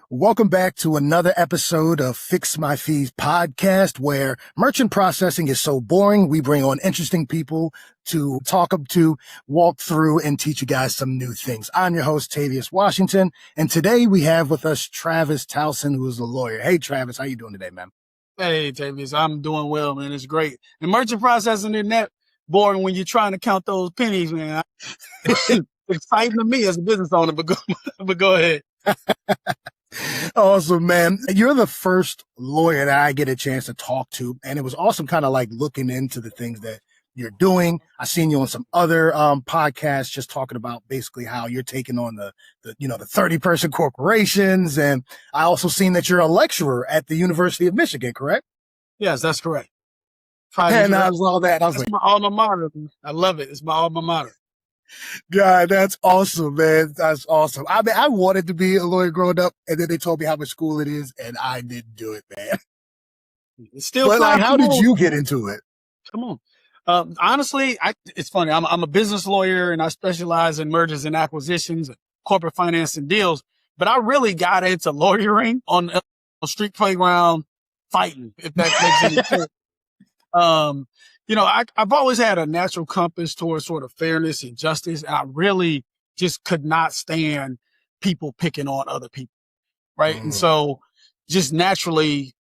Welcome back to another episode of Fix My Fees podcast, where merchant processing is so boring. We bring on interesting people to talk up to, walk through, and teach you guys some new things. I'm your host, Tavius Washington, and today we have with us Travis Townsend, who is a lawyer. Hey, Travis, how you doing today, man? Hey, Tavius, I'm doing well, man. It's great. And merchant processing isn't that boring when you're trying to count those pennies, man. It's exciting to me as a business owner, but go ahead. Awesome, man. You're the first lawyer that I get a chance to talk to, and it was awesome kind of like looking into the things that you're doing. I've seen you on some other podcasts just talking about basically how you're taking on the 30-person corporations, and I also seen that you're a lecturer at the University of Michigan, correct? Yes, that's correct. And I was all that. I was like, my alma mater. I love it. It's my alma mater. God, that's awesome, man. That's awesome. I mean, I wanted to be a lawyer growing up, and then they told me how much school it is, and I didn't do it, man. It's still, but like, how did you get into it? Come on. Honestly, it's funny. I'm a business lawyer, and I specialize in mergers and acquisitions, corporate finance, and deals. But I really got into lawyering on a street playground fighting, if that makes any sense. I've always had a natural compass towards sort of fairness and justice. And I really just could not stand people picking on other people. Right. And so just naturally,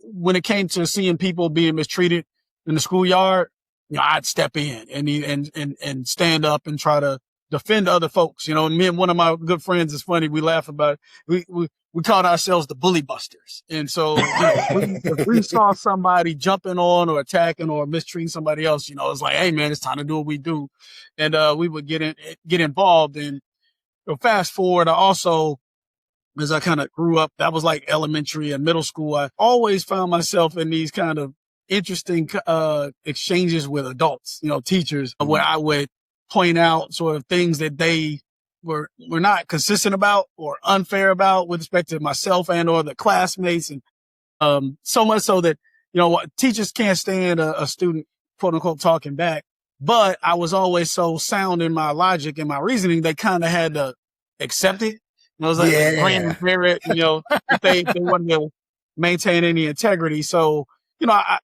when it came to seeing people being mistreated in the schoolyard, I'd step in and stand up and try to defend other folks. Me and one of my good friends, is funny. We laugh about it. We called ourselves the bully busters. And so if we saw somebody jumping on or attacking or mistreating somebody else, it's like, hey man, it's time to do what we do. And, we would get involved. And fast forward, I also, as I kind of grew up, that was like elementary and middle school. I always found myself in these kind of interesting, exchanges with adults, teachers, where I would point out sort of things that they were not consistent about or unfair about with respect to myself and or the classmates. And, so much so that, teachers can't stand a student, quote unquote, talking back. But I was always so sound in my logic and my reasoning, they kind of had to accept it. It was like, brand spirit, if they wanted to maintain any integrity. So, I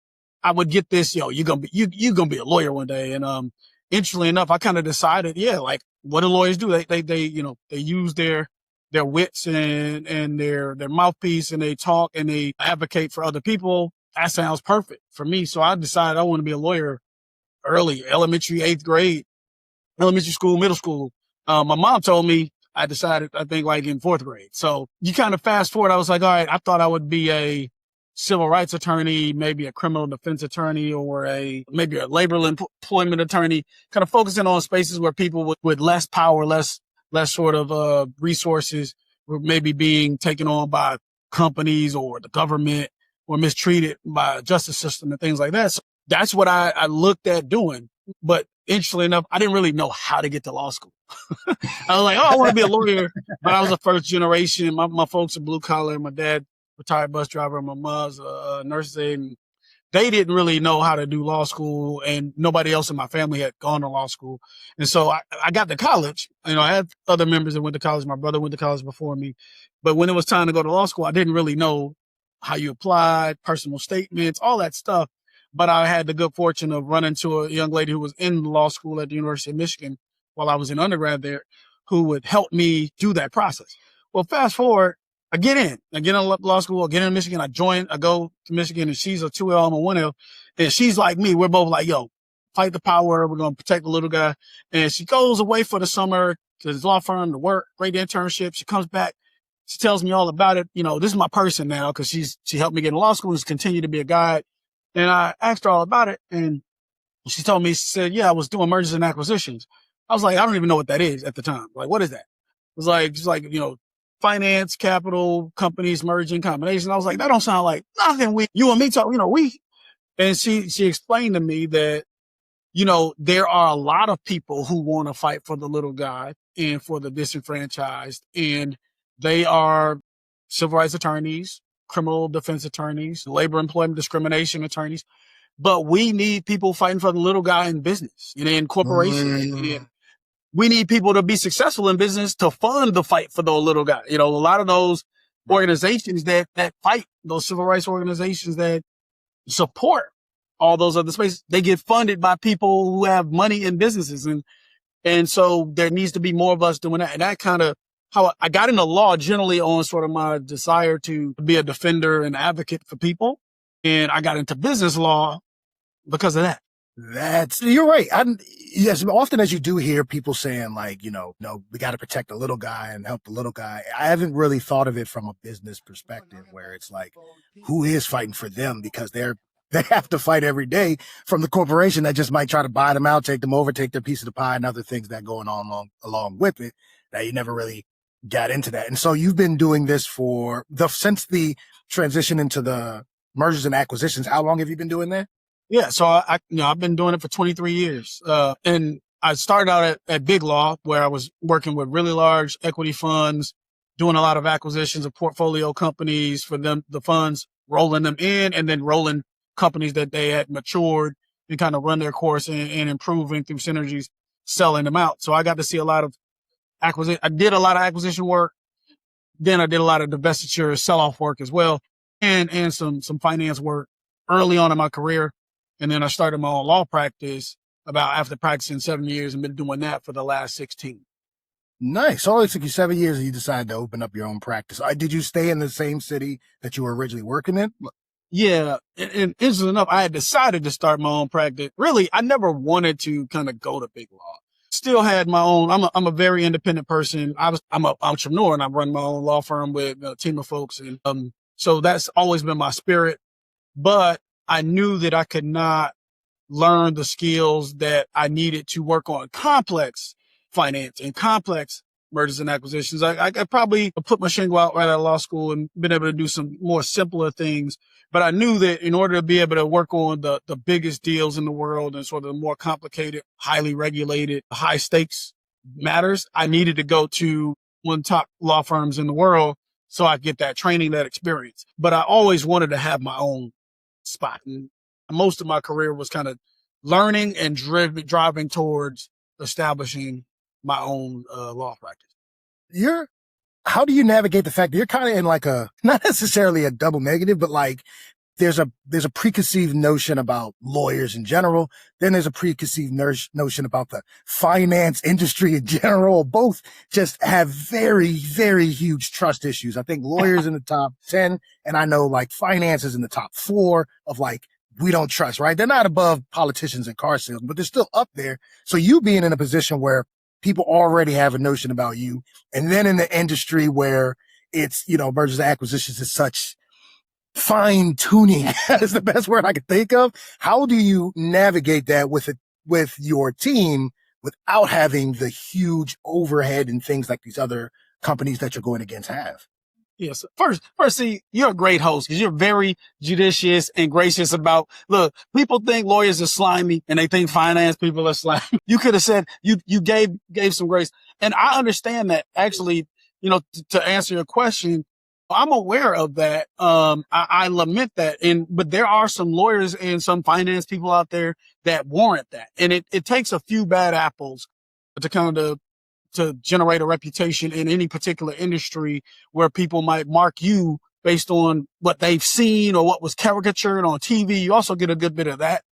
would get this, you're going to be a lawyer one day. And, interestingly enough, I kind of decided, like what do lawyers do? They use their wits and their mouthpiece, and they talk and they advocate for other people. That sounds perfect for me. So I decided I want to be a lawyer early, elementary, 8th grade, elementary school, middle school. My mom told me I decided, I think like in 4th grade. So you kind of fast forward. I was like, all right, I thought I would be a civil rights attorney, maybe a criminal defense attorney, or maybe a labor employment attorney, kind of focusing on spaces where people with less power, less sort of, resources were maybe being taken on by companies or the government or mistreated by a justice system and things like that. So that's what I looked at doing. But interestingly enough, I didn't really know how to get to law school. I was like, I want to be a lawyer, but I was a first generation. My folks are blue collar. My dad, retired bus driver, my mom's a nurse aide, and they didn't really know how to do law school, and nobody else in my family had gone to law school. And so I got to college. I had other members that went to college. My brother went to college before me. But when it was time to go to law school, I didn't really know how you applied, personal statements, all that stuff. But I had the good fortune of running into a young lady who was in law school at the University of Michigan while I was in undergrad there, who would help me do that process. Well, fast forward, I get in law school, I get in Michigan, I go to Michigan, and she's a 2L, I'm a 1L. And she's like me. We're both like, fight the power. We're going to protect the little guy. And she goes away for the summer to this law firm to work, great internship. She comes back. She tells me all about it. This is my person now, because she helped me get in law school and has continued to be a guide. And I asked her all about it. And she told me, she said, I was doing mergers and acquisitions. I was like, I don't even know what that is at the time. Like, what is that? It was like, just like, finance, capital, companies, merging, combination. I was like, that don't sound like nothing you and me talk, And she explained to me that, there are a lot of people who want to fight for the little guy and for the disenfranchised. And they are civil rights attorneys, criminal defense attorneys, labor employment discrimination attorneys. But we need people fighting for the little guy in business, in corporations. And we need people to be successful in business to fund the fight for the little guy. A lot of those organizations that fight, those civil rights organizations that support all those other spaces. They get funded by people who have money in businesses. And so there needs to be more of us doing that. And that kind of how I got into law generally on sort of my desire to be a defender and advocate for people. And I got into business law because of that. You're right. Yes, often as you do hear people saying like, no, we got to protect the little guy and help the little guy. I haven't really thought of it from a business perspective where it's like, who is fighting for them? Because they have to fight every day from the corporation that just might try to buy them out, take them over, take their piece of the pie and other things that going on along with it that you never really got into that. And so you've been doing this since the transition into the mergers and acquisitions. How long have you been doing that? Yeah. So I've been doing it for 23 years. And I started out at Big Law where I was working with really large equity funds, doing a lot of acquisitions of portfolio companies for them, the funds rolling them in and then rolling companies that they had matured and kind of run their course and improving through synergies, selling them out. So I got to see a lot of acquisition. I did a lot of acquisition work. Then I did a lot of divestiture, sell-off work as well, and some finance work early on in my career. And then I started my own law practice after practicing 7 years and been doing that for the last 16. Nice. So it took you 7 years and you decided to open up your own practice. Did you stay in the same city that you were originally working in? Yeah. And interesting enough, I had decided to start my own practice. Really, I never wanted to kind of go to Big Law. Still had my own. I'm a very independent person. I'm an entrepreneur and I run my own law firm with a team of folks. And, so that's always been my spirit, but I knew that I could not learn the skills that I needed to work on complex finance and complex mergers and acquisitions. I probably put my shingle out right out of law school and been able to do some more simpler things. But I knew that in order to be able to work on the biggest deals in the world and sort of the more complicated, highly regulated, high stakes matters, I needed to go to one of the top law firms in the world so I get that training, that experience. But I always wanted to have my own spot. And most of my career was kind of learning and driving towards establishing my own law practice. How do you navigate the fact that you're kind of in like not necessarily a double negative, but like there's a preconceived notion about lawyers in general. Then there's a preconceived notion about the finance industry in general. Both just have very, very huge trust issues. I think lawyers in the top 10, and I know like finance is in the top 4 of like, we don't trust, right? They're not above politicians and car salesmen, but they're still up there. So you being in a position where people already have a notion about you, and then in the industry where it's, mergers and acquisitions is such fine tuning is the best word I could think of. How do you navigate that with your team without having the huge overhead and things like these other companies that you're going against have? Yes. First, see, you're a great host because you're very judicious and gracious about, look, people think lawyers are slimy and they think finance people are slimy. You could have said, you gave some grace. And I understand that actually, to answer your question, I'm aware of that. I lament that. But there are some lawyers and some finance people out there that warrant that. And it takes a few bad apples to kind of to generate a reputation in any particular industry where people might mark you based on what they've seen or what was caricatured on TV. You also get a good bit of that.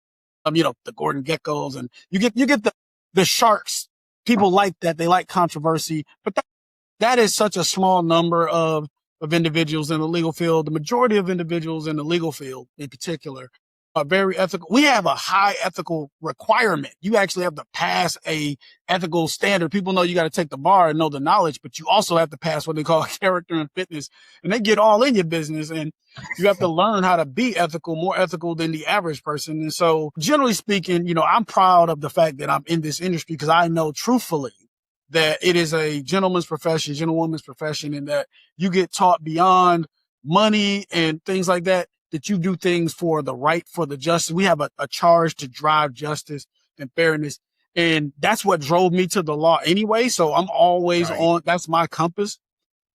The Gordon Geckos, and you get the sharks. People like that. They like controversy, but that is such a small number of individuals in the legal field. The majority of individuals in the legal field in particular are very ethical. We have a high ethical requirement. You actually have to pass a ethical standard. People know you got to take the bar and know the knowledge, but you also have to pass what they call character and fitness, and they get all in your business, and you have to learn how to be ethical, more ethical than the average person. And so generally speaking, I'm proud of the fact that I'm in this industry because I know truthfully that it is a gentleman's profession, gentlewoman's profession, and that you get taught beyond money and things like that you do things for the right, for the justice. We have a charge to drive justice and fairness. And that's what drove me to the law anyway. So I'm always on, that's my compass.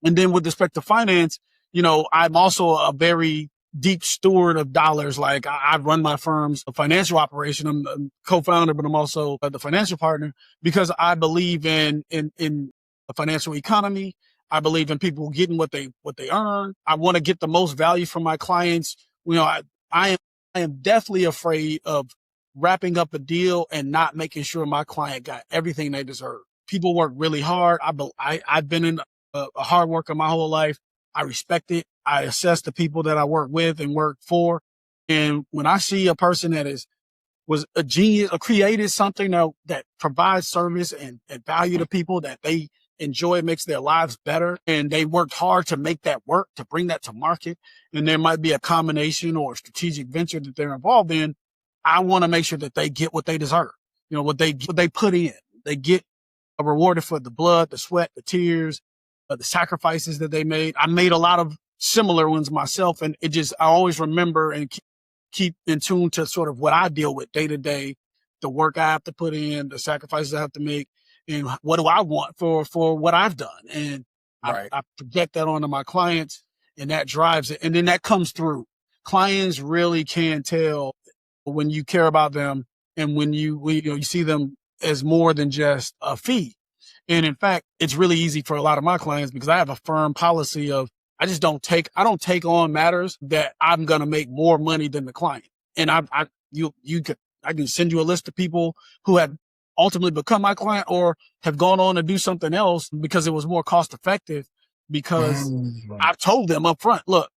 And then with respect to finance, I'm also a very deep steward of dollars. Like I run my firm's financial operation. I'm a co-founder, but I'm also the financial partner because I believe in a financial economy. I believe in people getting what they earn. I want to get the most value from my clients. I am definitely afraid of wrapping up a deal and not making sure my client got everything they deserve. People work really hard. I've been in a hard worker my whole life. I respect it. I assess the people that I work with and work for. And when I see a person that was a genius or created something that provides service and value to people that they enjoy, makes their lives better, and they worked hard to make that work, to bring that to market, and there might be a combination or a strategic venture that they're involved in, I want to make sure that they get what they deserve. What they put in. They get rewarded for the blood, the sweat, the tears, the sacrifices that they made. I made a lot of similar ones myself, and I always remember and keep in tune to sort of what I deal with day to day, the work I have to put in, the sacrifices I have to make, and what do I want for what I've done. And Right. I project that onto my clients, and that drives it. And then that comes through. Clients really can tell when you care about them and when you see them as more than just a fee. And in fact, it's really easy for a lot of my clients because I have a firm policy of I don't take on matters that I'm going to make more money than the client. And I can send you a list of people who have ultimately become my client or have gone on to do something else because it was more cost effective, because I've told them up front, look,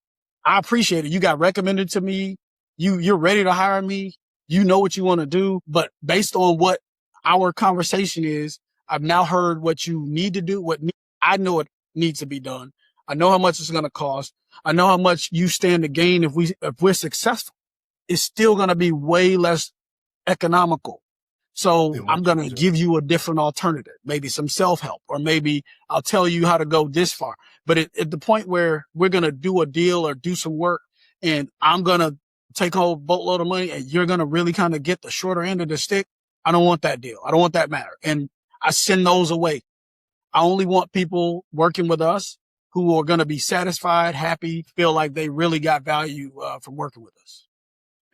I appreciate it. You got recommended to me. You're ready to hire me. You know what you want to do, but based on what our conversation is, I've now heard what you need to do. I know it needs to be done. I know how much it's going to cost. I know how much you stand to gain if we're successful. It's still going to be way less economical. So I'm going to give you a different alternative, maybe some self-help, or maybe I'll tell you how to go this far. But at the point where we're going to do a deal or do some work and I'm going to take a whole boatload of money and you're going to really kind of get the shorter end of the stick, I don't want that deal. I don't want that matter. And I send those away. I only want people working with us who are going to be satisfied, happy, feel like they really got value from working with us.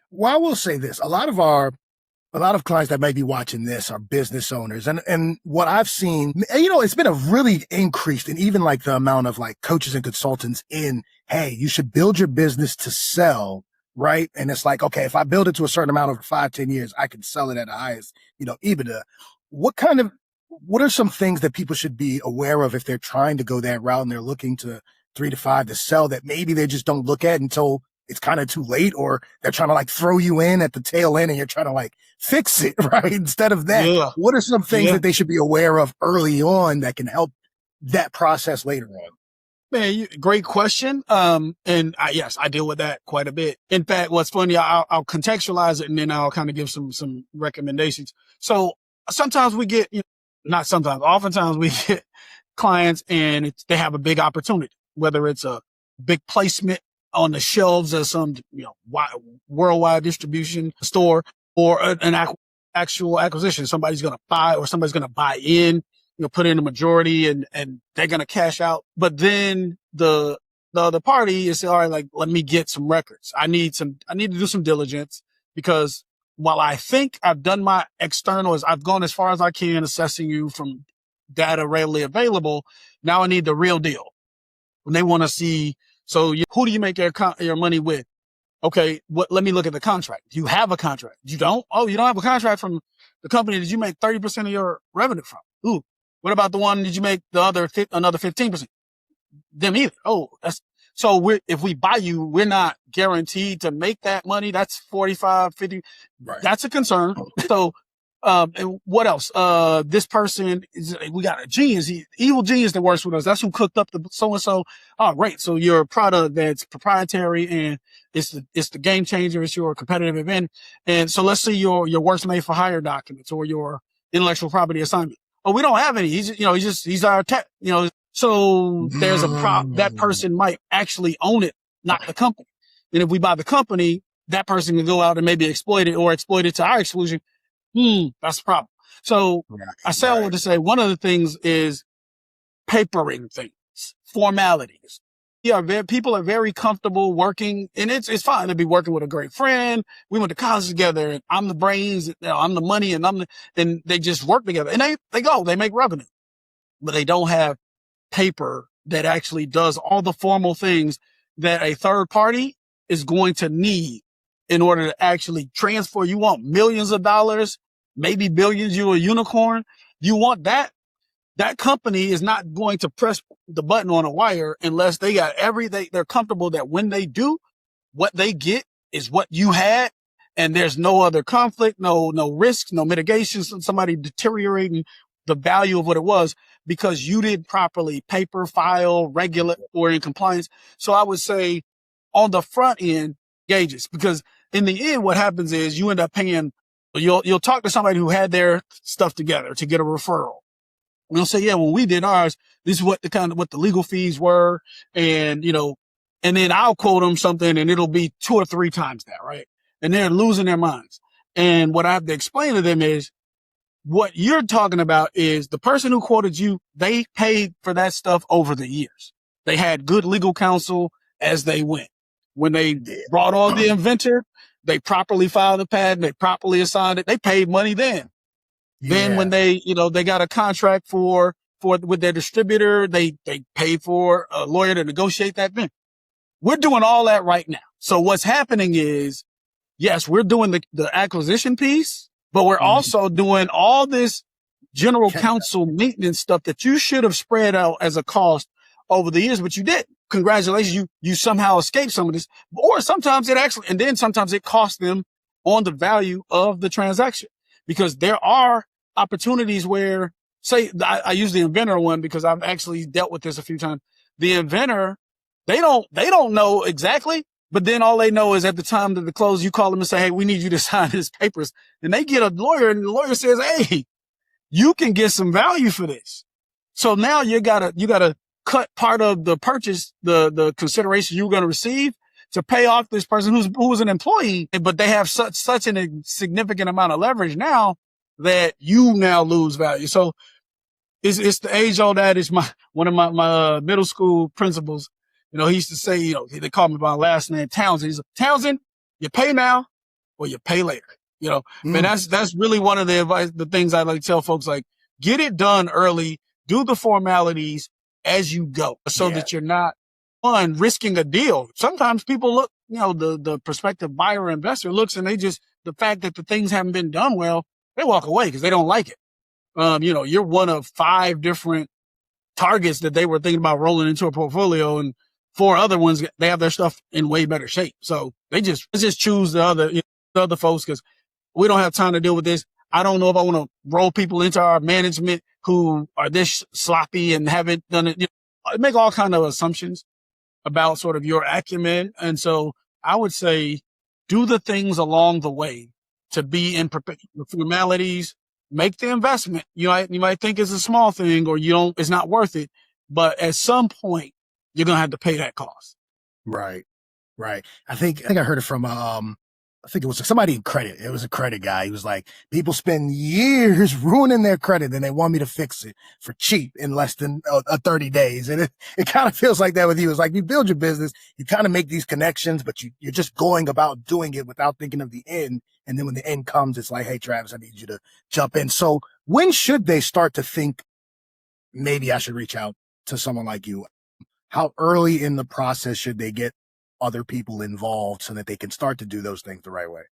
Well, I will say this. A lot of clients that may be watching this are business owners. And what I've seen, it's been a really increased in even like the amount of like coaches and consultants in, hey, you should build your business to sell, right? And it's like, okay, if I build it to a certain amount over 5-10 years, I can sell it at the highest, EBITDA. What are some things that people should be aware of if they're trying to go that route and they're looking to 3 to 5 to sell that maybe they just don't look at until it's kind of too late, or they're trying to like throw you in at the tail end and you're trying to like fix it, right? Instead of that, What are some things that they should be aware of early on that can help that process later on? Man, great question. Yes, I deal with that quite a bit. In fact, what's funny, I'll contextualize it and then I'll kind of give some recommendations. So sometimes we get, not sometimes, oftentimes we get clients and they have a big opportunity, whether it's a big placement on the shelves of some, worldwide distribution store, or an actual acquisition. Somebody's going to buy, or somebody's going to buy in, put in a majority and they're going to cash out. But then the other party is, all right, like, let me get some records. I need to do some diligence, because while I think I've done my externals, I've gone as far as I can assessing you from data readily available. Now I need the real deal. When they want to see, so who do you make your money with? Okay, let me look at the contract. You have a contract. You don't? Oh, you don't have a contract from the company that you make 30% of your revenue from. Ooh, what about the one that you make another 15%? Them either. Oh, if we buy you, we're not guaranteed to make that money. That's 45, 50. Right. That's a concern. So, and what else? This person we got a genius, evil genius that works with us. That's who cooked up the so-and-so. Oh, great. So your product that's proprietary and it's the game changer. It's your competitive event. And so let's see your works made for hire documents or your intellectual property assignment. Oh, we don't have any. He's our tech, so there's a that person might actually own it, not the company. And if we buy the company, that person can go out and maybe exploit it to our exclusion. That's the problem. So I say all to say, one of the things is papering things, formalities. Yeah, people are very comfortable working, and it's fine to be working with a great friend. We went to college together, and I'm the brains, I'm the money, and they just work together, and they make revenue, but they don't have paper that actually does all the formal things that a third party is going to need in order to actually transfer. You want millions of dollars, maybe billions, you're a unicorn. You want that. That company is not going to press the button on a wire unless they got everything. They're comfortable that when they do, what they get is what you had, and there's no other conflict, no risks, no mitigations, somebody deteriorating the value of what it was because you didn't properly paper, file, regulate, or in compliance. So I would say on the front end, gauges, because in the end, what happens is you end up paying, you'll talk to somebody who had their stuff together to get a referral. And they'll say, yeah, when we did ours, this is what the legal fees were. And, and then I'll quote them something and it'll be 2 or 3 times that, right? And they're losing their minds. And what I have to explain to them is what you're talking about is the person who quoted you, they paid for that stuff over the years. They had good legal counsel as they went. When they brought on the inventor, they properly filed the patent, they properly assigned it, they paid money then. Then when they got a contract with their distributor, they paid for a lawyer to negotiate that thing. We're doing all that right now. So what's happening is, yes, we're doing the acquisition piece, but we're also doing all this general counsel maintenance stuff that you should have spread out as a cost over the years, but you didn't. Congratulations. You somehow escaped some of this, or sometimes sometimes it costs them on the value of the transaction, because there are opportunities where, say, I use the inventor one because I've actually dealt with this a few times. The inventor, they don't know exactly, but then all they know is at the time of the close, you call them and say, hey, we need you to sign this papers. And they get a lawyer and the lawyer says, hey, you can get some value for this. So now you gotta cut part of the purchase, the consideration you're going to receive to pay off this person who was an employee, but they have such a significant amount of leverage now that you now lose value. So it's the age old adage. One of my middle school principals, he used to say, they call me by my last name, Townsend. He's like, Townsend, you pay now or you pay later. And that's really one of the things I like to tell folks, like, get it done early, do the formalities as you go so that you're not risking a deal. Sometimes people look, the prospective buyer or investor looks and the fact that the things haven't been done well, they walk away because they don't like it. You're one of 5 different targets that they were thinking about rolling into a portfolio, and 4 other ones, they have their stuff in way better shape. So they just choose the other folks because we don't have time to deal with this. I don't know if I want to roll people into our management who are this sloppy and haven't done it. Make all kind of assumptions about sort of your acumen. And so I would say do the things along the way to be in formalities, make the investment. You might think it's a small thing or it's not worth it, but at some point you're going to have to pay that cost. Right. I think I heard it from, I think it was somebody in credit. It was a credit guy. He was like, people spend years ruining their credit and they want me to fix it for cheap in less than 30 days. And it kind of feels like that with you. It's like you build your business, you kind of make these connections, but you're just going about doing it without thinking of the end. And then when the end comes, it's like, hey, Travis, I need you to jump in. So when should they start to think, maybe I should reach out to someone like you? How early in the process should they get other people involved so that they can start to do those things the right way?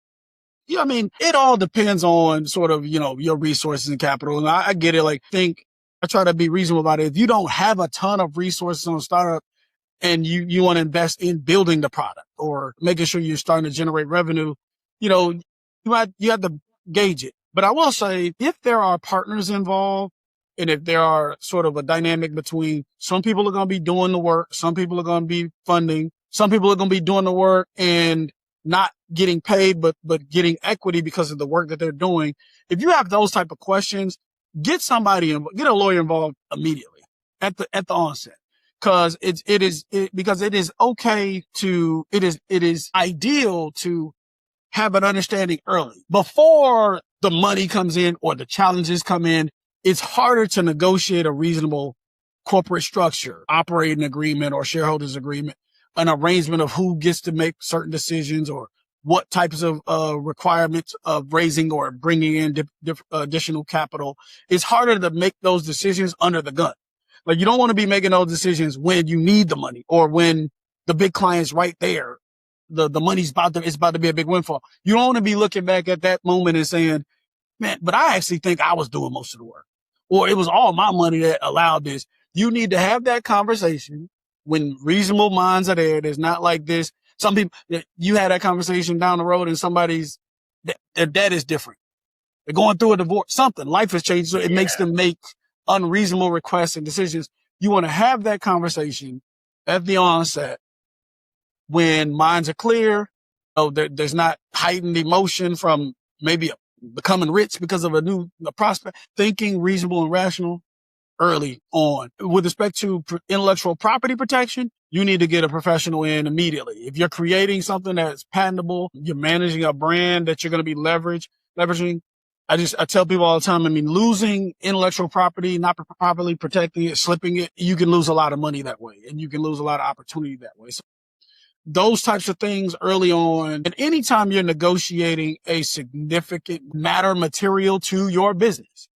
Yeah, I mean, it all depends on sort of, your resources and capital. And I get it. I try to be reasonable about it. If you don't have a ton of resources on a startup and you want to invest in building the product or making sure you're starting to generate revenue, you have to gauge it. But I will say, if there are partners involved and if there are sort of a dynamic between some people are going to be doing the work, some people are going to be funding, some people are going to be doing the work and not getting paid, but getting equity because of the work that they're doing. If you have those type of questions, get a lawyer involved immediately at the onset. Cause it is ideal to have an understanding early before the money comes in or the challenges come in. It's harder to negotiate a reasonable corporate structure, operating agreement or shareholders agreement, an arrangement of who gets to make certain decisions or what types of requirements of raising or bringing in additional capital. It's harder to make those decisions under the gun. Like, you don't want to be making those decisions when you need the money or when the big client's right there. The money's it's about to be a big windfall. You don't want to be looking back at that moment and saying, man, but I actually think I was doing most of the work, or it was all my money that allowed this. You need to have that conversation when reasonable minds are there. There's not like this. Some people, you had that conversation down the road and somebody's, their debt is different. They're going through a divorce, something. Life has changed. So it makes them make unreasonable requests and decisions. You want to have that conversation at the onset when minds are clear. There's not heightened emotion from maybe becoming rich because of a prospect. Thinking reasonable and rational early on. With respect to intellectual property protection, you need to get a professional in immediately. If you're creating something that's patentable, you're managing a brand that you're going to be leveraging. I tell people all the time, losing intellectual property, not properly protecting it, slipping it, you can lose a lot of money that way, and you can lose a lot of opportunity that way. So those types of things early on. And anytime you're negotiating a significant matter material to your business,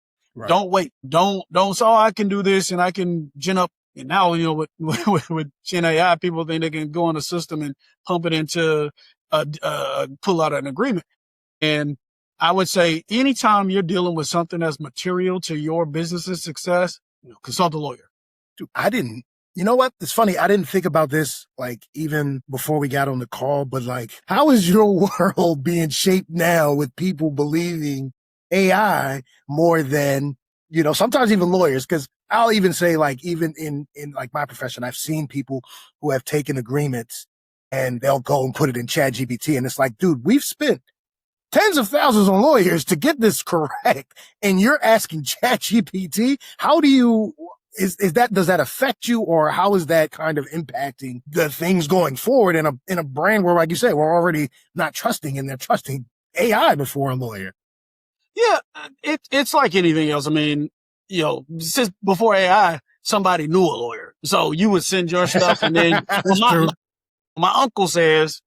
don't wait. Don't say, I can do this and I can gin up. And now, with Gen AI, people think they can go on a system and pump it into, pull out an agreement. And I would say anytime you're dealing with something that's material to your business's success, consult a lawyer. Dude, you know what? It's funny. I didn't think about this, like, even before we got on the call, but like, how is your world being shaped now with people believing AI more than, sometimes even lawyers? Cause I'll even say, like, even in like my profession, I've seen people who have taken agreements and they'll go and put it in ChatGPT. And it's like, dude, we've spent tens of thousands on lawyers to get this correct. And you're asking ChatGPT, how do you, does that affect you, or how is that kind of impacting the things going forward in a brand where, like you say, we're already not trusting and they're trusting AI before a lawyer? Yeah, it's like anything else. Since before AI, somebody knew a lawyer. So you would send your stuff and then my uncle says,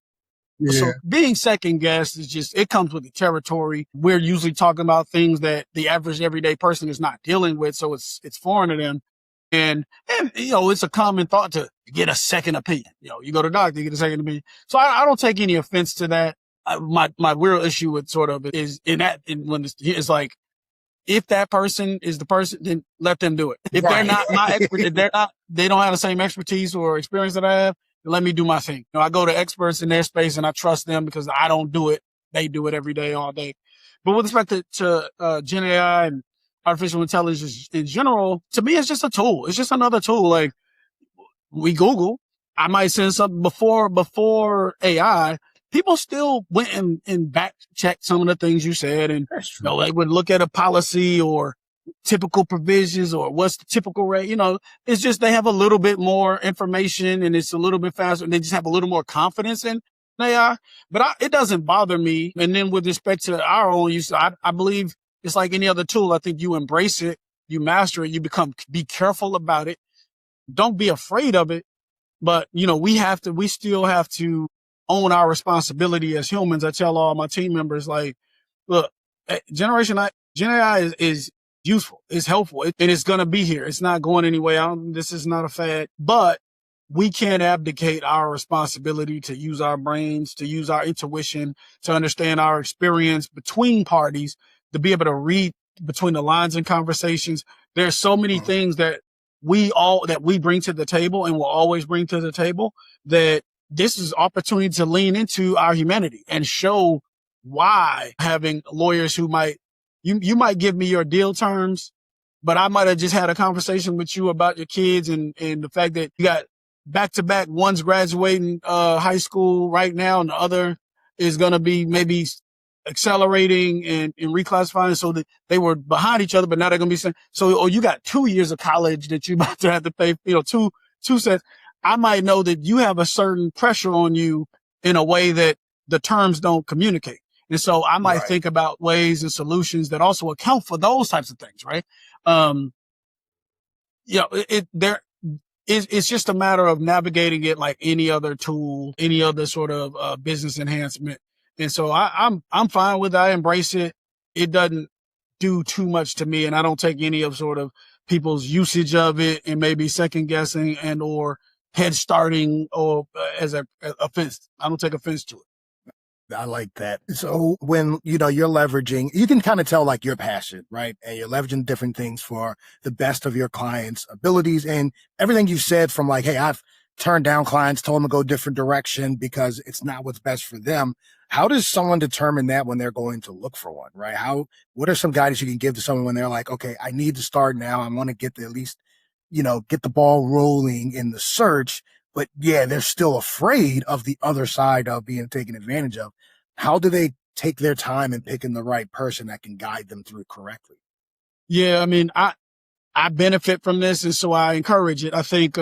so being second guessed is it comes with the territory. We're usually talking about things that the average everyday person is not dealing with. So it's foreign to them. And it's a common thought to get a second opinion. You go to the doctor, you get a second opinion. So I don't take any offense to that. My real issue with sort of is when it's like, if that person is the person, then let them do it. If they're not my expert, if they don't have the same expertise or experience that I have, then let me do my thing. I go to experts in their space and I trust them because I don't do it. They do it every day, all day. But with respect to Gen AI and artificial intelligence in general, to me, it's just a tool. It's just another tool. Like, we Google, I might send something before AI. People still went and back checked some of the things you said, and they would look at a policy or typical provisions or what's the typical rate. It's just they have a little bit more information and it's a little bit faster, and they just have a little more confidence in AI. But it doesn't bother me. And then with respect to our own use, I believe it's like any other tool. I think you embrace it, you master it, you be careful about it. Don't be afraid of it. But, we still have to own our responsibility as humans. I tell all my team members, like, look, Gen AI is useful. It's helpful. And it's going to be here. It's not going anywhere. This is not a fad, but we can't abdicate our responsibility to use our brains, to use our intuition, to understand our experience between parties, to be able to read between the lines in conversations. There's so many things that we bring to the table and will always bring to the table, that this is opportunity to lean into our humanity and show why having lawyers who you might give me your deal terms, but I might have just had a conversation with you about your kids and the fact that you got back to back. One's graduating high school right now, and the other is going to be maybe accelerating and reclassifying, so that they were behind each other, but now they're going to be saying, or you got 2 years of college that you about to have to pay, two sets. I might know that you have a certain pressure on you in a way that the terms don't communicate. And so I might think about ways and solutions that also account for those types of things. Right. It's just a matter of navigating it like any other tool, any other sort of business enhancement. And so I'm fine with it. I embrace it. It doesn't do too much to me, and I don't take any of sort of people's usage of it and maybe second guessing and or head starting or as a offense. I don't take offense to it. I like that. So when, you're leveraging, you can kind of tell like you're passionate, right? And you're leveraging different things for the best of your clients' abilities, and everything you said from like, hey, I've turned down clients, told them to go a different direction because it's not what's best for them. How does someone determine that when they're going to look for one, right? What are some guidance you can give to someone when they're like, okay, I need to start now. I want to get at least, get the ball rolling in the search. But yeah, they're still afraid of the other side of being taken advantage of. How do they take their time in picking the right person that can guide them through correctly? Yeah, I mean, I benefit from this, and so I encourage it. I think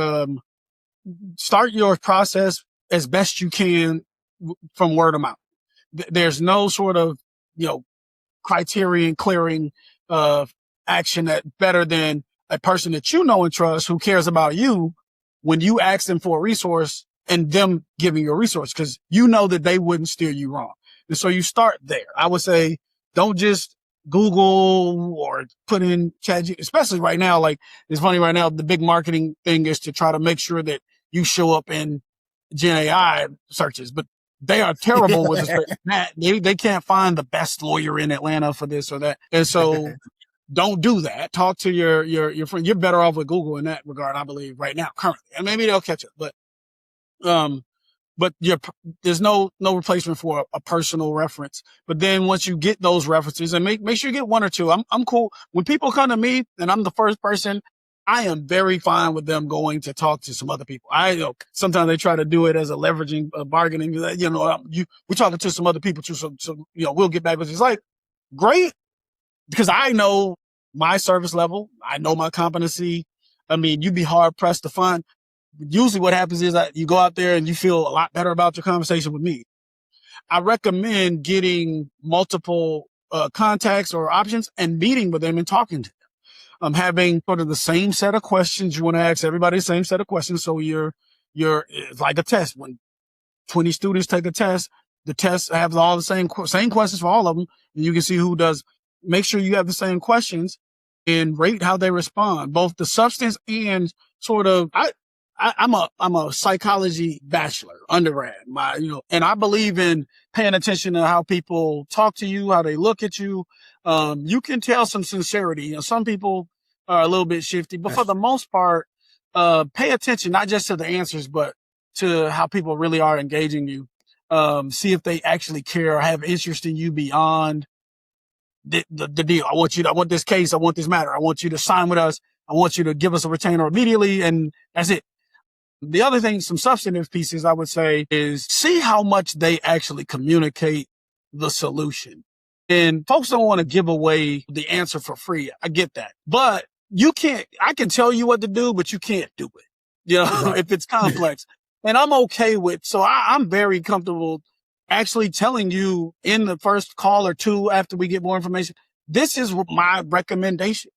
start your process as best you can from word of mouth. There's no sort of criterion clearing action that better than a person that you know and trust who cares about you when you ask them for a resource and them giving you a resource, because you know that they wouldn't steer you wrong. And so you start there. I would say don't just Google or put in ChatGPT, especially right now. Like, it's funny right now, the big marketing thing is to try to make sure that you show up in Gen AI searches, but they are terrible with respect to that. They can't find the best lawyer in Atlanta for this or that. And so don't do that. Talk to your friend. You're better off with Google in that regard, I believe, right now, currently. And maybe they'll catch up. But there's no replacement for a personal reference. But then once you get those references, and make sure you get one or two. I'm cool. When people come to me and I'm the first person, I am very fine with them going to talk to some other people. Sometimes they try to do it as a leveraging, bargaining. We're talking to some other people too. So, we'll get back with you. It's like, great. Because I know my service level. I know my competency. I mean, you'd be hard pressed to find. Usually what happens is that you go out there and you feel a lot better about your conversation with me. I recommend getting multiple contacts or options and meeting with them and talking to them. Having sort of the same set of questions. You want to ask everybody the same set of questions. So it's like a test. When 20 students take a test, the test have all the same questions for all of them. And you can see who does. Make sure you have the same questions and rate how they respond, both the substance and sort of, I'm a psychology bachelor, undergrad, and I believe in paying attention to how people talk to you, how they look at you. You can tell some sincerity. Some people are a little bit shifty, but for the most part, pay attention, not just to the answers, but to how people really are engaging you. See if they actually care or have interest in you beyond the deal. I want this case. I want this matter. I want you to sign with us. I want you to give us a retainer immediately. And that's it. The other thing, some substantive pieces I would say is see how much they actually communicate the solution. And folks don't want to give away the answer for free. I get that, but I can tell you what to do, but you can't do it, right. If it's complex. And I'm okay so I'm very comfortable actually telling you in the first call or two after we get more information, this is my recommendation.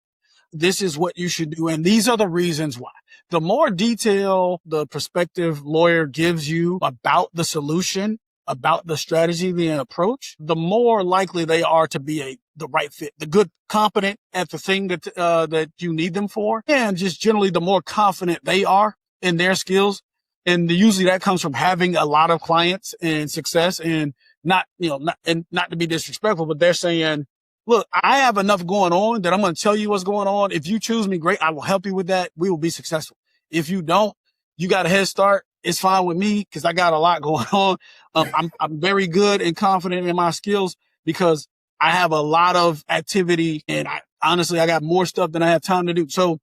This is what you should do. And these are the reasons why. The more detail the prospective lawyer gives you about the solution, about the strategy, the approach, the more likely they are to be the right fit, the good, competent at the thing that you need them for. And just generally, the more confident they are in their skills. And usually that comes from having a lot of clients and success, and not to be disrespectful, but they're saying, look, I have enough going on that I'm going to tell you what's going on. If you choose me, great. I will help you with that. We will be successful. If you don't, you got a head start. It's fine with me because I got a lot going on. I'm very good and confident in my skills because I have a lot of activity, and honestly, I got more stuff than I have time to do. So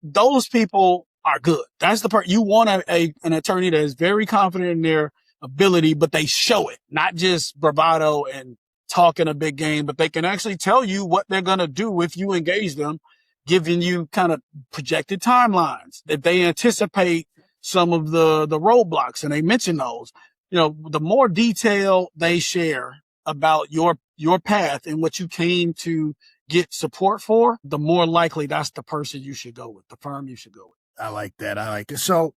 those people are good. That's the part you want an attorney that is very confident in their ability, but they show it, not just bravado and talking a big game, but they can actually tell you what they're going to do if you engage them, giving you kind of projected timelines. If they anticipate some of the roadblocks and they mention those, the more detail they share about your path and what you came to get support for, the more likely that's the person you should go with, the firm you should go with. I like that. So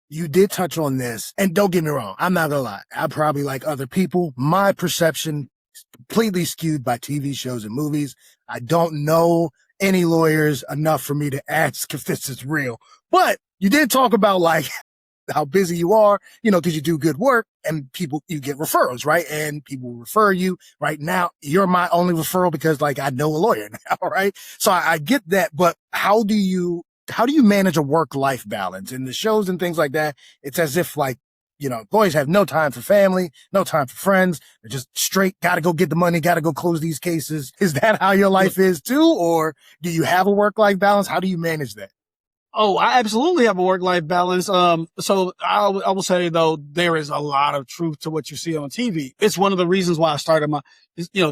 you did touch on this, and don't get me wrong, I'm not gonna lie. I probably, like other people, my perception is completely skewed by TV shows and movies. I don't know any lawyers enough for me to ask if this is real. But you did talk about like how busy you are, because you do good work and you get referrals, right? And people refer you. Right now, you're my only referral because like I know a lawyer now, right? So I get that, but how do you manage a work-life balance? In the shows and things like that, it's as if like, boys have no time for family, no time for friends. They're just straight, gotta go get the money, gotta go close these cases. Is that how your life is too? Or do you have a work-life balance? How do you manage that? Oh, I absolutely have a work-life balance. So I will say though, there is a lot of truth to what you see on TV. It's one of the reasons why I started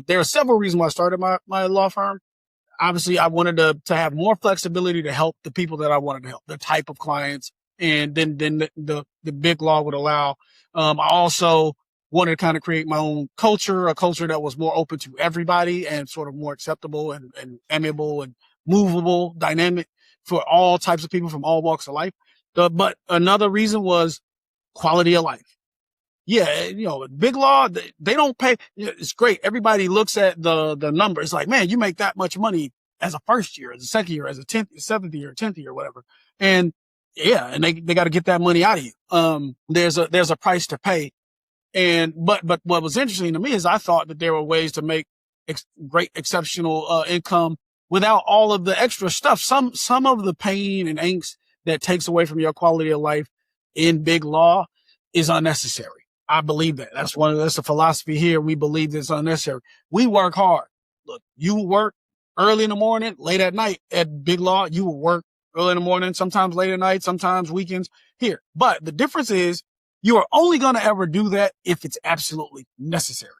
there are several reasons why I started my law firm. Obviously I wanted to have more flexibility to help the people that I wanted to help, the type of clients, and then the big law would allow. I also wanted to kind of create my own culture, a culture that was more open to everybody and sort of more acceptable and amiable and movable, dynamic for all types of people from all walks of life. But another reason was quality of life. Yeah, big law, they don't pay. It's great. Everybody looks at the number. It's like, man, you make that much money as a first year, as a second year, as a 10th, 7th year, 10th year, whatever. And yeah, and they got to get that money out of you. There's a price to pay. But what was interesting to me is I thought that there were ways to make great, exceptional, income without all of the extra stuff. Some of the pain and angst that takes away from your quality of life in big law is unnecessary. I believe that. That's the philosophy here. We believe it's unnecessary. We work hard. Look, you work early in the morning, late at night at big law. You will work early in the morning, sometimes late at night, sometimes weekends here. But the difference is you are only going to ever do that if it's absolutely necessary.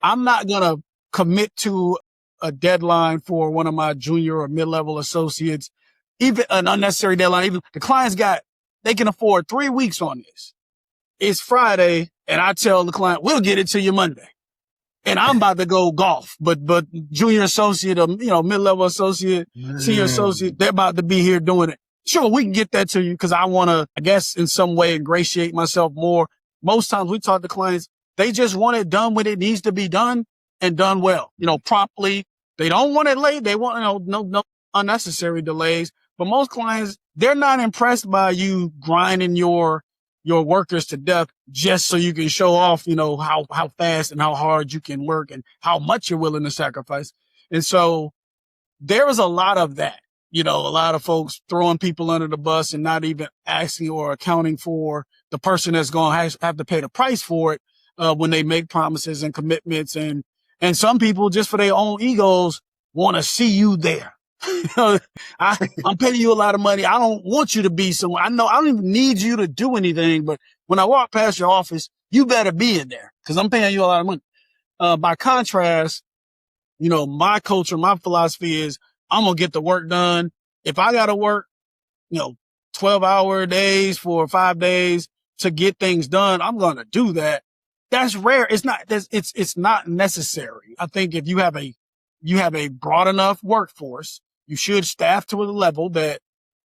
I'm not going to commit to a deadline for one of my junior or mid-level associates, even an unnecessary deadline. Even the client's they can afford 3 weeks on this. It's Friday and I tell the client, we'll get it to you Monday. And I'm about to go golf, but junior associate or, mid-level associate, senior associate, they're about to be here doing it. Sure, we can get that to you because I want to, I guess, in some way ingratiate myself more. Most times we talk to clients, they just want it done when it needs to be done and done well, promptly. They don't want it late. They want, no unnecessary delays. But most clients, they're not impressed by you grinding your workers to death just so you can show off, how fast and how hard you can work and how much you're willing to sacrifice. And so there was a lot of that, a lot of folks throwing people under the bus and not even asking or accounting for the person that's going to have to pay the price for it, when they make promises and commitments. And some people just for their own egos want to see you there. I'm paying you a lot of money. I don't want you to be somewhere. I know I don't even need you to do anything, but when I walk past your office, you better be in there because I'm paying you a lot of money. By contrast, my culture, my philosophy is I'm going to get the work done. If I got to work, 12-hour days for 5 days to get things done, I'm going to do that. That's rare. It's not necessary. I think if you have a broad enough workforce, you should staff to a level that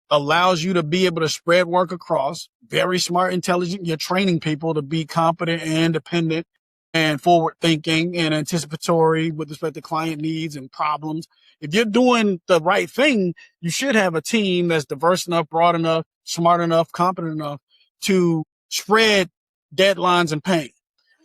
allows you to be able to spread work across. Very smart, intelligent. You're training people to be competent and independent and forward thinking and anticipatory with respect to client needs and problems. If you're doing the right thing, you should have a team that's diverse enough, broad enough, smart enough, competent enough to spread deadlines and pain.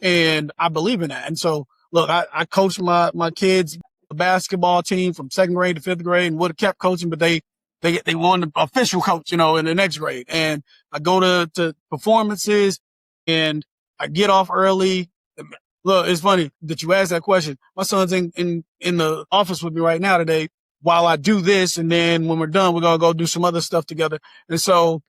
And I believe in that. And so, look, I coach my kids' basketball team from 2nd grade to 5th grade and would have kept coaching, but they want an official coach, in the next grade. And I go to performances and I get off early. Look, it's funny that you asked that question. My son's in the office with me right now today while I do this. And then when we're done, we're going to go do some other stuff together. And so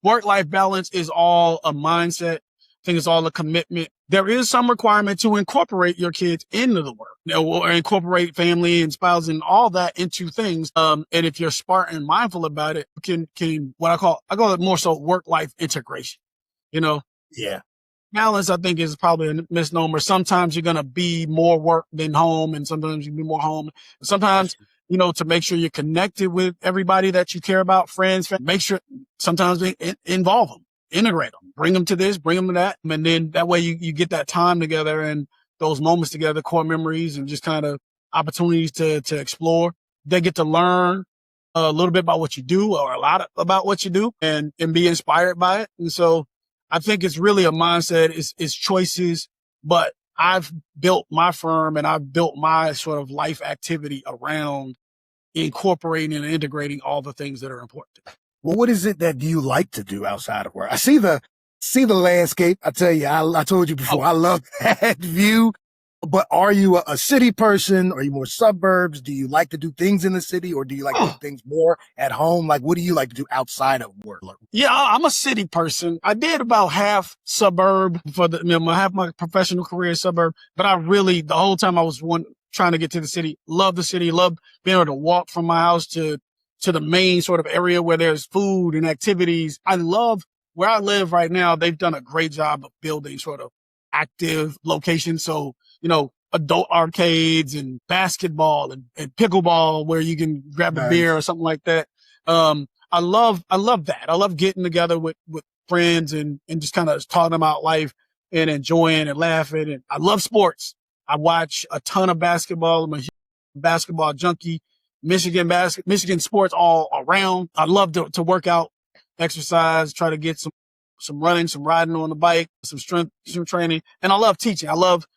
work-life balance is all a mindset. I think it's all a commitment. There is some requirement to incorporate your kids into the work, or incorporate family and spouse and all that into things. And if you're smart and mindful about it, can I call it more so work-life integration, Yeah. Balance, I think, is probably a misnomer. Sometimes you're going to be more work than home, and sometimes you can be more home. Sometimes, to make sure you're connected with everybody that you care about, friends, make sure sometimes involve them, integrate them, bring them to this, bring them to that. And then that way you get that time together and those moments together, core memories, and just kind of opportunities to explore. They get to learn a little bit about what you do or a lot about what you do and be inspired by it. And so I think it's really a mindset, it's choices, but I've built my firm and I've built my sort of life activity around incorporating and integrating all the things that are important to me. Well, what is it that you like to do outside of work? I see the landscape. I tell you, I told you before, I love that view. But are you a city person? Are you more suburbs? Do you like to do things in the city, or do you like to do things more at home? Like, what do you like to do outside of work? Yeah, I'm a city person. I did about half suburb for half my professional career suburb, but I really, the whole time I was trying to get to the city, love the city, love being able to walk from my house to the main sort of area where there's food and activities. I love where I live right now. They've done a great job of building sort of active locations. So, adult arcades and basketball and pickleball where you can grab a beer or something like that. I love that. I love getting together with friends and just kind of talking about life and enjoying and laughing. And I love sports. I watch a ton of basketball. I'm a huge basketball junkie. Michigan sports all around. I love to work out, exercise, try to get some running, some riding on the bike, some strength training. And I love teaching. I love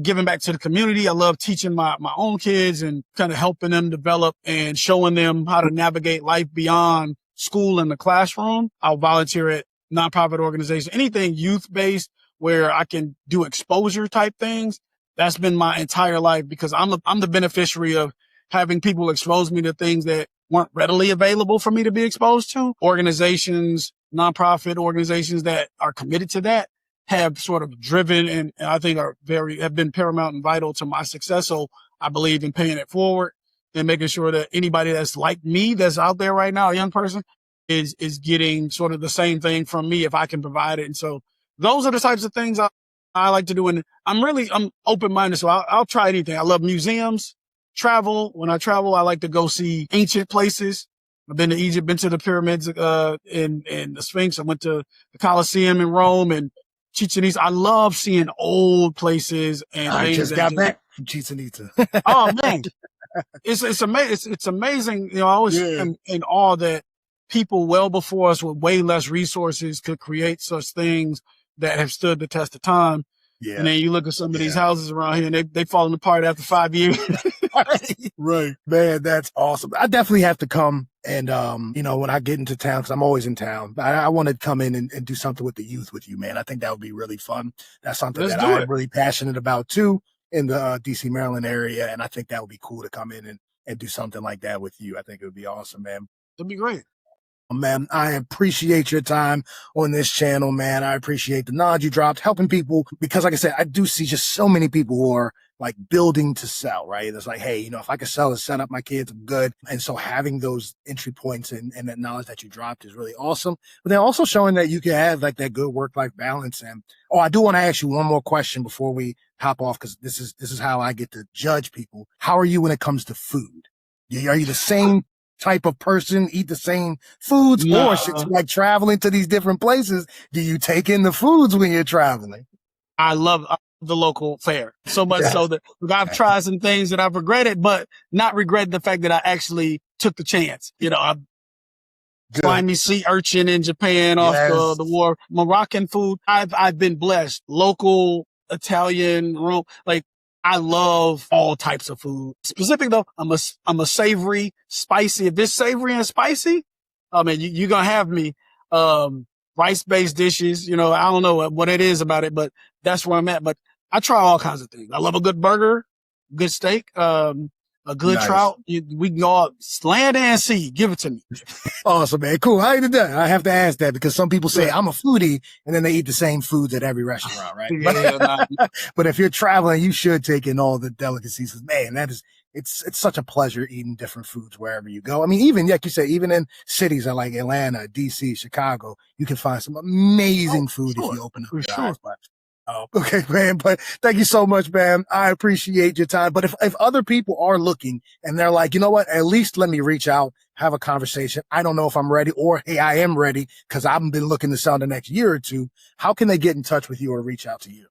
giving back to the community. I love teaching my own kids and kind of helping them develop and showing them how to navigate life beyond school and the classroom. I'll volunteer at nonprofit organizations, anything youth-based where I can do exposure type things. That's been my entire life because I'm the beneficiary of having people expose me to things that weren't readily available for me to be exposed to. Organizations, nonprofit organizations that are committed to that have sort of driven and I think have been paramount and vital to my success. So I believe in paying it forward and making sure that anybody that's like me, that's out there right now, a young person, is getting sort of the same thing from me if I can provide it. And so those are the types of things I like to do. And I'm open-minded. So I'll try anything. I love museums, travel. When I travel, I like to go see ancient places. I've been to Egypt, been to the pyramids, and the Sphinx. I went to the Colosseum in Rome and Chichen Itza. I love seeing old places and I things. just got back from Chichen Itza. Oh man, it's amazing. It's amazing. I always am in awe that people well before us with way less resources could create such things that have stood the test of time. Yeah. And then you look at some of these houses around here and they falling apart after 5 years. Right. Man, that's awesome. I definitely have to come and, when I get into town, cause I'm always in town, I want to come in and do something with the youth with you, man. I think that would be really fun. That's something that I'm really passionate about too in the DC, Maryland area. And I think that would be cool to come in and do something like that with you. I think it would be awesome, man. That'd be great. Man, I appreciate your time on this channel, man. I appreciate the knowledge you dropped, helping people, because like I said, I do see just so many people who are like building to sell, right? It's like, hey, if I could sell and set up my kids, I'm good. And so having those entry points and that knowledge that you dropped is really awesome. But then also showing that you can have like that good work-life balance. And, I do want to ask you one more question before we hop off, because this is how I get to judge people. How are you when it comes to food? Are you the same type of person, eat the same foods, or since you like traveling to these different places, do you take in the foods when you're traveling? I love the local fare so much so that I've tried some things that I've regretted, but not regretting the fact that I actually took the chance. I find me sea urchin in Japan off the war. Moroccan food. I've been blessed. Local Italian, like I love all types of food. Specific though, I'm a savory, spicy. If it's savory and spicy, I mean, you're going to have me, rice-based dishes. I don't know what it is about it, but that's where I'm at. But I try all kinds of things. I love a good burger, good steak, a good trout. We can go out land and sea. Give it to me. Awesome, man. Cool. How you did that? I have to ask that because some people say I'm a foodie and then they eat the same foods at every restaurant, right? But if you're traveling, you should take in all the delicacies. Man, it's such a pleasure eating different foods wherever you go. I mean, even like you said, even in cities like Atlanta, DC, Chicago, you can find some amazing food if you open up your eyes. Oh, okay, man. But thank you so much, man. I appreciate your time. But if other people are looking and they're like, you know what, at least let me reach out, have a conversation. I don't know if I'm ready, or, hey, I am ready because I've been looking to sell the next year or two. How can they get in touch with you or reach out to you?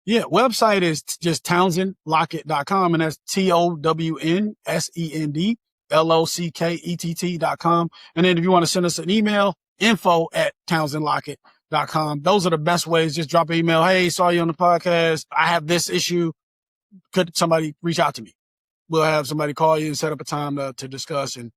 Yeah, website is just townsendlockett.com, and that's TOWNSENDLOCKETT.com. And then if you want to send us an email, info@townsendlockett.com. Those are the best ways. Just drop an email. Hey, saw you on the podcast. I have this issue. Could somebody reach out to me? We'll have somebody call you and set up a time to discuss and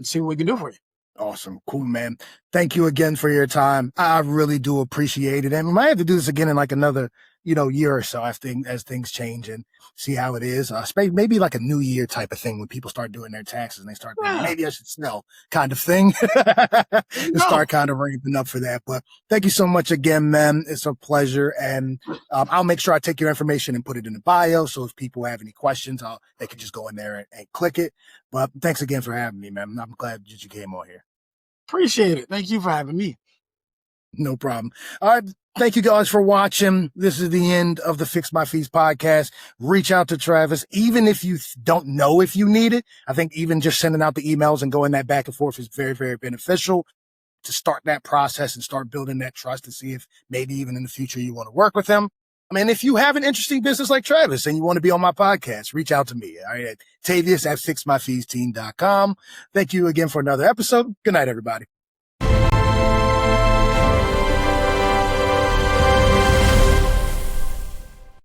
see what we can do for you. Awesome. Cool, man. Thank you again for your time. I really do appreciate it. And we might have to do this again in like another, year or so as things change and see how it is. Maybe like a new year type of thing when people start doing their taxes and they start thinking, maybe I should sell kind of thing and start kind of ramping up for that. But thank you so much again, man. It's a pleasure. And I'll make sure I take your information and put it in the bio. So if people have any questions, they can just go in there and click it. But thanks again for having me, man. I'm glad that you came on here. Appreciate it. Thank you for having me. No problem. All right. Thank you guys for watching. This is the end of the Fix My Fees podcast. Reach out to Travis, even if you don't know if you need it. I think even just sending out the emails and going that back and forth is very, very beneficial to start that process and start building that trust to see if maybe even in the future you want to work with him. I mean, if you have an interesting business like Travis and you want to be on my podcast, reach out to me. All right, at Tavius at fixmyfeesteam.com. Thank you again for another episode. Good night, everybody.